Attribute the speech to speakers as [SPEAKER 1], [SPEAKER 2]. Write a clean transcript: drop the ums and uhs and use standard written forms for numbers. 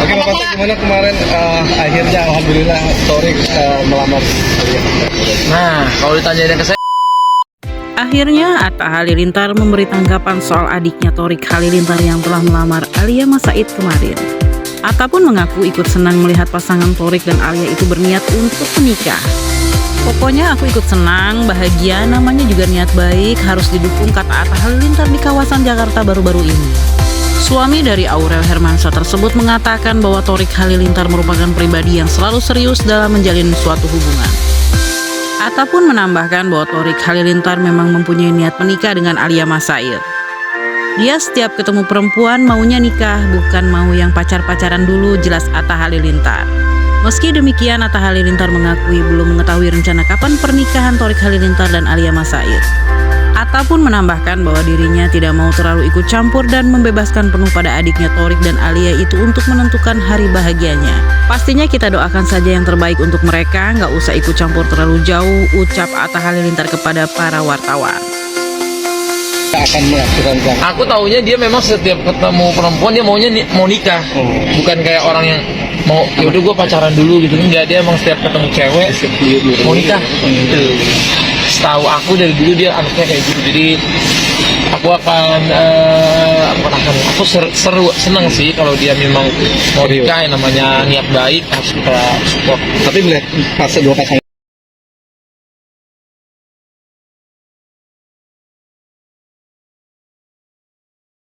[SPEAKER 1] Oke Bapak, gimana kemarin akhirnya alhamdulillah Torik melamar Alia?
[SPEAKER 2] Nah, kalau ditanyain ke saya,
[SPEAKER 3] Akhirnya Atta Halilintar memberi tanggapan soal adiknya Torik Halilintar yang telah melamar Alia Mas Said kemarin. Atta pun mengaku ikut senang melihat pasangan Torik dan Alia itu berniat untuk menikah. Pokoknya aku ikut senang, bahagia, namanya juga niat baik, harus didukung, kata Atta Halilintar di kawasan Jakarta baru-baru ini. Suami dari Aurel Hermansyah tersebut mengatakan bahwa Torik Halilintar merupakan pribadi yang selalu serius dalam menjalin suatu hubungan. Atta pun menambahkan bahwa Torik Halilintar memang mempunyai niat menikah dengan Alia Mas Said. Dia setiap ketemu perempuan maunya nikah, bukan mau yang pacar-pacaran dulu, jelas Atta Halilintar. Meski demikian, Atta Halilintar mengakui belum mengetahui rencana kapan pernikahan Torik Halilintar dan Alia Mas Said. Atta pun menambahkan bahwa dirinya tidak mau terlalu ikut campur dan membebaskan penuh pada adiknya Torik dan Alia itu untuk menentukan hari bahagianya. Pastinya kita doakan saja yang terbaik untuk mereka, nggak usah ikut campur terlalu jauh, ucap Atta Halilintar kepada para wartawan.
[SPEAKER 1] Kita akan melakukan
[SPEAKER 2] aku taunya dia memang setiap ketemu perempuan dia maunya mau nikah. Bukan kayak orang yang mau yaudah gue pacaran dulu gitu. Enggak, dia emang setiap ketemu cewek mau nikah. Setahu aku dari dulu dia anaknya kayak gitu. Jadi aku akan senang sih kalau dia memang mau nikah, yang namanya niat baik harus kita support.
[SPEAKER 1] Tapi melihat dua pasangan